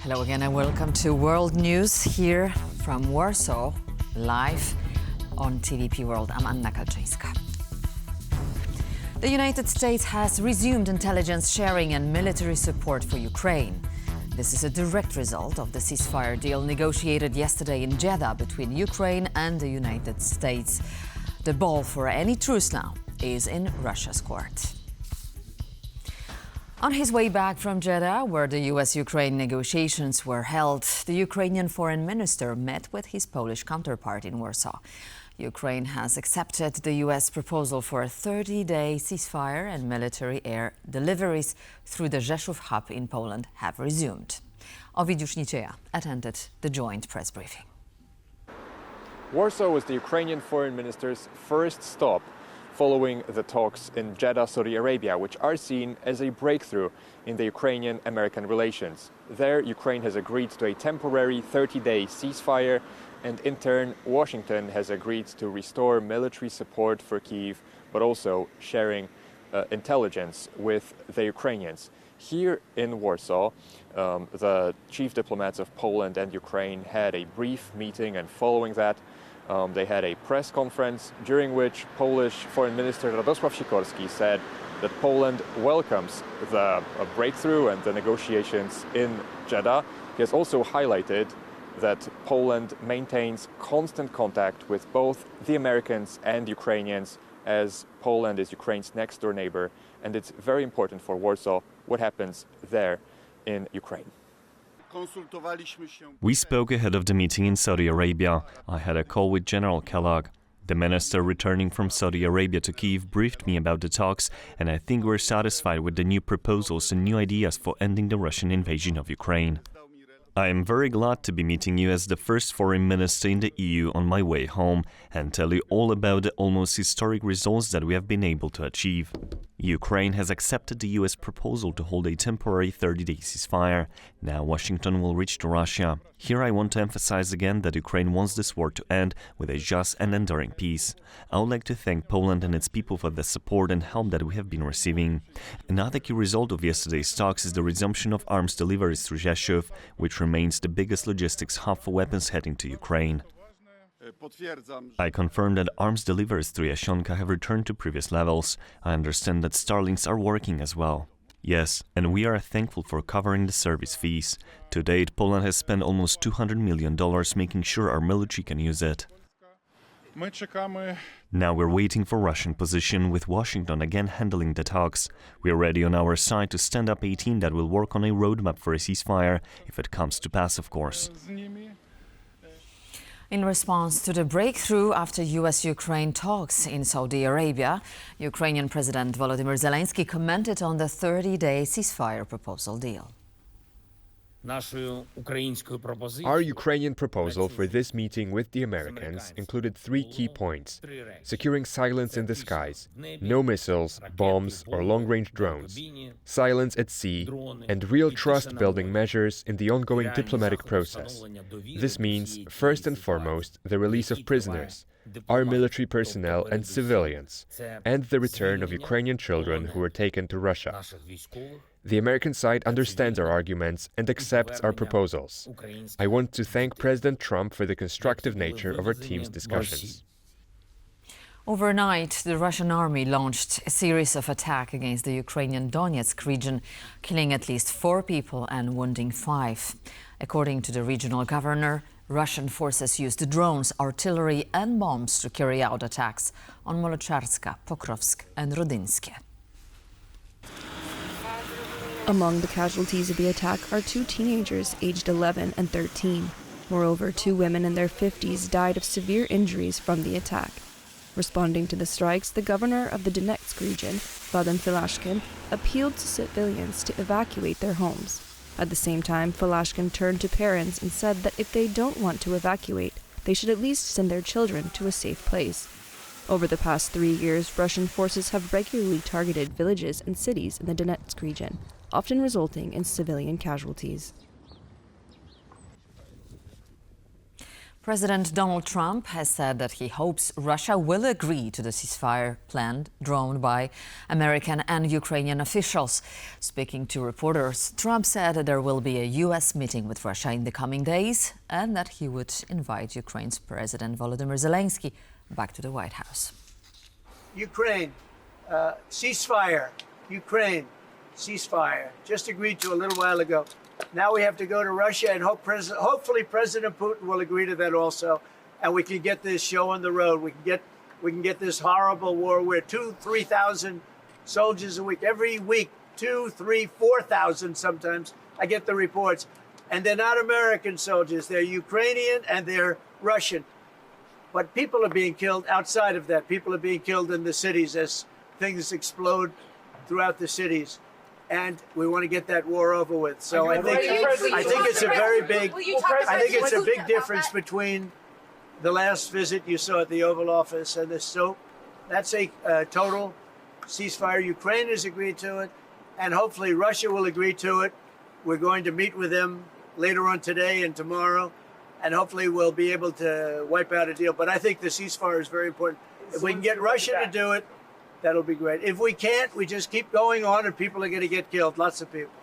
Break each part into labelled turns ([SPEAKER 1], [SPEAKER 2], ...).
[SPEAKER 1] Hello again and welcome to World News here from Warsaw, live on TVP World. I'm Anna Kalczyńska. The United States has resumed intelligence sharing and military support for Ukraine. This is a direct result of the ceasefire deal negotiated yesterday in Jeddah between Ukraine and the United States. The ball for any truce now is in Russia's court. On his way back from Jeddah, where the U.S. Ukraine negotiations were held, the Ukrainian foreign minister met with his Polish counterpart in Warsaw. Ukraine has accepted the U.S. proposal for a 30-day ceasefire, and military air deliveries through the Rzeszów hub in Poland have resumed. Ovidiusz Nicieja attended the joint press briefing.
[SPEAKER 2] Warsaw was the Ukrainian foreign minister's first stop following the talks in Jeddah, Saudi Arabia, which are seen as a breakthrough in the Ukrainian-American relations. There, Ukraine has agreed to a temporary 30-day ceasefire, and in turn, Washington has agreed to restore military support for Kyiv, but also sharing intelligence with the Ukrainians. Here in Warsaw, the chief diplomats of Poland and Ukraine had a brief meeting, and following that, they had a press conference during which Polish Foreign Minister Radosław Sikorski said that Poland welcomes the breakthrough and the negotiations in Jeddah. He has also highlighted that Poland maintains constant contact with both the Americans and Ukrainians, as Poland is Ukraine's next-door neighbor, and it's very important for Warsaw what happens there in Ukraine.
[SPEAKER 3] We spoke ahead of the meeting in Saudi Arabia. I had a call with General Kellogg. The minister returning from Saudi Arabia to Kyiv briefed me about the talks, and I think we're satisfied with the new proposals and new ideas for ending the Russian invasion of Ukraine. I am very glad to be meeting you as the first foreign minister in the EU on my way home and tell you all about the almost historic results that we have been able to achieve. Ukraine has accepted the US proposal to hold a temporary 30-day ceasefire. Now Washington will reach to Russia. Here I want to emphasize again that Ukraine wants this war to end with a just and enduring peace. I would like to thank Poland and its people for the support and help that we have been receiving. Another key result of yesterday's talks is the resumption of arms deliveries through Rzeszów, which remains the biggest logistics hub for weapons heading to Ukraine. I confirm that arms deliveries through Jasionka have returned to previous levels. I understand that Starlinks are working as well. Yes, and we are thankful for covering the service fees. To date, Poland has spent almost $200 million making sure our military can use it. Now we're waiting for Russian position, with Washington again handling the talks. We are ready on our side to stand up a team that will work on a roadmap for a ceasefire, if it comes to pass, of course.
[SPEAKER 1] In response to the breakthrough after U.S. Ukraine talks in Saudi Arabia, Ukrainian President Volodymyr Zelenskyy commented on the 30-day ceasefire proposal deal.
[SPEAKER 4] Our Ukrainian proposal for this meeting with the Americans included three key points: securing silence in the skies, no missiles, bombs, or long-range drones, silence at sea, and real trust-building measures in the ongoing diplomatic process. This means, first and foremost, the release of prisoners, our military personnel and civilians, and the return of Ukrainian children who were taken to Russia. The American side understands our arguments and accepts our proposals. I want to thank President Trump for the constructive nature of our team's discussions.
[SPEAKER 1] Overnight, the Russian army launched a series of attacks against the Ukrainian Donetsk region, killing at least 4 people and wounding 5. According to the regional governor, Russian forces used drones, artillery and bombs to carry out attacks on Molocharska, Pokrovsk and Rudynskie.
[SPEAKER 5] Among the casualties of the attack are 2 teenagers aged 11 and 13. Moreover, 2 women in their 50s died of severe injuries from the attack. Responding to the strikes, the governor of the Donetsk region, Vadim Filashkin, appealed to civilians to evacuate their homes. At the same time, Filashkin turned to parents and said that if they don't want to evacuate, they should at least send their children to a safe place. Over the past 3 years, Russian forces have regularly targeted villages and cities in the Donetsk region, often resulting in civilian casualties.
[SPEAKER 1] President Donald Trump has said that he hopes Russia will agree to the ceasefire plan drawn by American and Ukrainian officials. Speaking to reporters, Trump said that there will be a U.S. meeting with Russia in the coming days and that he would invite Ukraine's President Volodymyr Zelenskyy back to the White House.
[SPEAKER 6] Ukraine, ceasefire. Ukraine, ceasefire. Just agreed to a little while ago. Now we have to go to Russia and hopefully President Putin will agree to that also, and we can get this show on the road. We can get this horrible war where 2,000-3,000 soldiers a week, every week, 2,000, 3,000, 4,000 sometimes. I get the reports, and they're not American soldiers. They're Ukrainian and they're Russian. But people are being killed outside of that. People are being killed in the cities as things explode throughout the cities. And we want to get that war over with. So I think it's a very big, I think it's a big difference between the last visit you saw at the Oval Office and this. So that's a total ceasefire. Ukraine has agreed to it, and hopefully Russia will agree to it. We're going to meet with them later on today and tomorrow, and hopefully we'll be able to wipe out a deal. But I think the ceasefire is very important. If we can get Russia to do it, that'll be great. If we can't, we just keep going on and people are going to get killed, lots of people.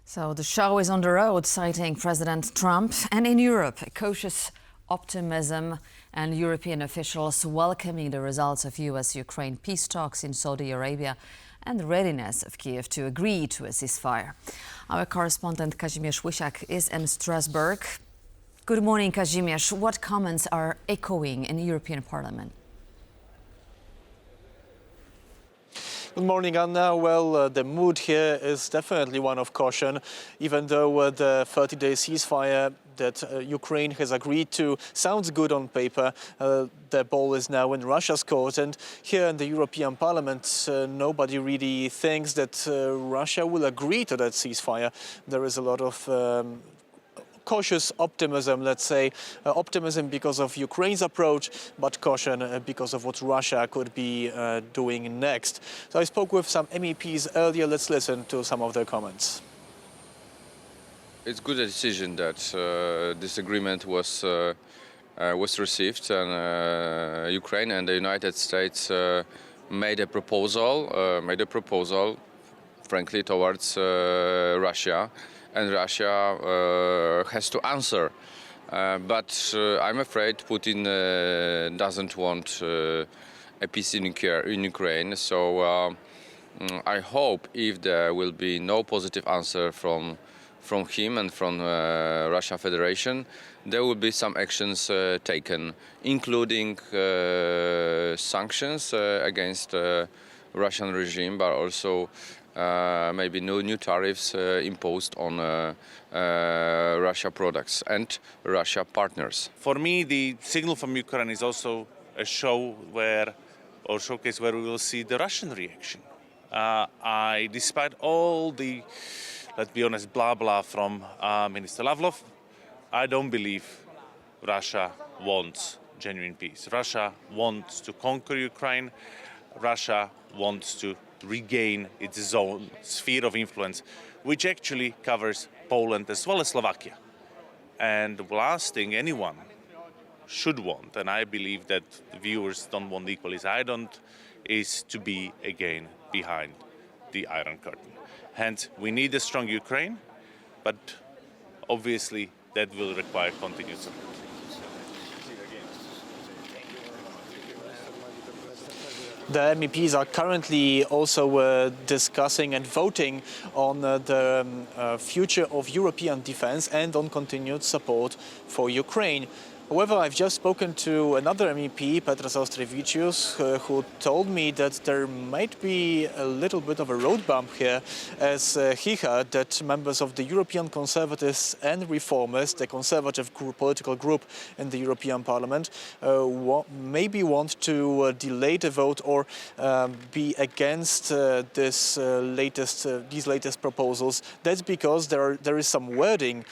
[SPEAKER 1] So the show is on the road, citing President Trump. And in Europe, a cautious optimism and European officials welcoming the results of U.S. Ukraine peace talks in Saudi Arabia and the readiness of Kyiv to agree to a ceasefire. Our correspondent Kazimierz Łysiak is in Strasbourg. Good morning, Kazimierz. What comments are echoing in the European Parliament?
[SPEAKER 7] Good morning, Anna. Well, the mood here is definitely one of caution, even though the 30-day ceasefire that Ukraine has agreed to sounds good on paper. The ball is now in Russia's court, and here in the European Parliament, nobody really thinks that Russia will agree to that ceasefire. There is a lot of cautious optimism, let's say, optimism because of Ukraine's approach, but caution because of what Russia could be doing next. So I spoke with some MEPs earlier. Let's listen to some of their comments.
[SPEAKER 8] It's good decision that this agreement was received, and Ukraine and the United States made a proposal, frankly, towards Russia. And Russia has to answer. But I'm afraid Putin doesn't want a peace in Ukraine. So I hope if there will be no positive answer from him and from Russia Federation, there will be some actions taken, including sanctions against Russian regime, but also maybe new tariffs imposed on Russia products and Russia partners.
[SPEAKER 9] For me, the signal from Ukraine is also a showcase where we will see the Russian reaction. Despite all the, let's be honest, blah blah from Minister Lavrov, I don't believe Russia wants genuine peace. Russia wants to conquer Ukraine. Russia wants to regain its zone, sphere of influence, which actually covers Poland as well as Slovakia. And the last thing anyone should want, and I believe that the viewers don't want equally as I don't, is to be again behind the Iron Curtain. Hence, we need a strong Ukraine, but obviously that will require continued support.
[SPEAKER 7] The MEPs are currently also discussing and voting on the future of European defense and on continued support for Ukraine. However, I've just spoken to another MEP, Petros Austrevicius, who told me that there might be a little bit of a road bump here, as he heard that members of the European Conservatives and Reformers, the conservative political group in the European Parliament, maybe want to delay the vote or be against these latest proposals. That's because there is some wording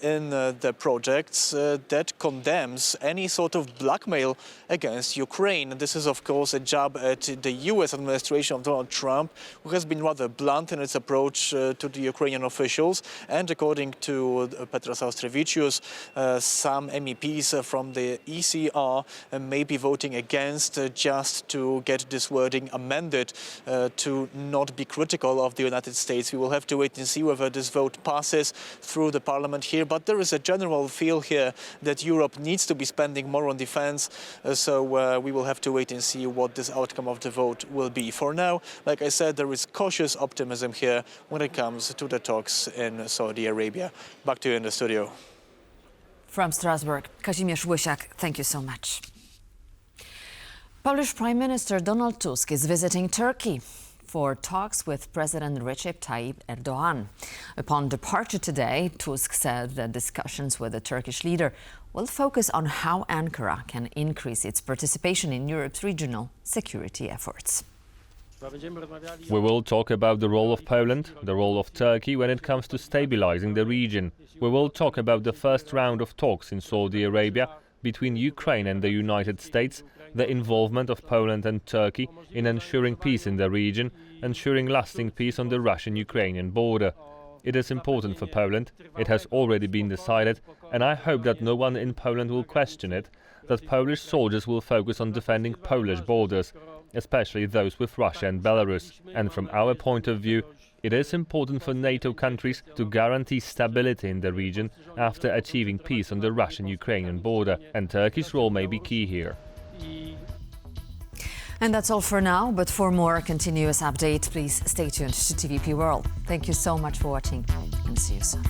[SPEAKER 7] in the projects that condemn condemns any sort of blackmail against Ukraine. This is, of course, a jab at the U.S. administration of Donald Trump, who has been rather blunt in its approach to the Ukrainian officials. And according to Petros Austrevicius, some MEPs from the ECR may be voting against just to get this wording amended to not be critical of the United States. We will have to wait and see whether this vote passes through the parliament here. But there is a general feel here that Europe needs to be spending more on defense. So we will have to wait and see what this outcome of the vote will be. For now, like I said, there is cautious optimism here when it comes to the talks in Saudi Arabia. Back to you in the studio.
[SPEAKER 1] From Strasbourg, Kazimierz Łysiak, thank you so much. Polish Prime Minister Donald Tusk is visiting Turkey for talks with President Recep Tayyip Erdoğan. Upon departure today, Tusk said that discussions with the Turkish leader will focus on how Ankara can increase its participation in Europe's regional security efforts.
[SPEAKER 10] We will talk about the role of Poland, the role of Turkey when it comes to stabilizing the region. We will talk about the first round of talks in Saudi Arabia between Ukraine and the United States, the involvement of Poland and Turkey in ensuring peace in the region, ensuring lasting peace on the Russian-Ukrainian border. It is important for Poland, it has already been decided, and I hope that no one in Poland will question it, that Polish soldiers will focus on defending Polish borders, especially those with Russia and Belarus. And from our point of view, it is important for NATO countries to guarantee stability in the region after achieving peace on the Russian-Ukrainian border, and Turkey's role may be key here.
[SPEAKER 1] And that's all for now, but for more continuous updates, please stay tuned to TVP World. Thank you so much for watching, and see you soon.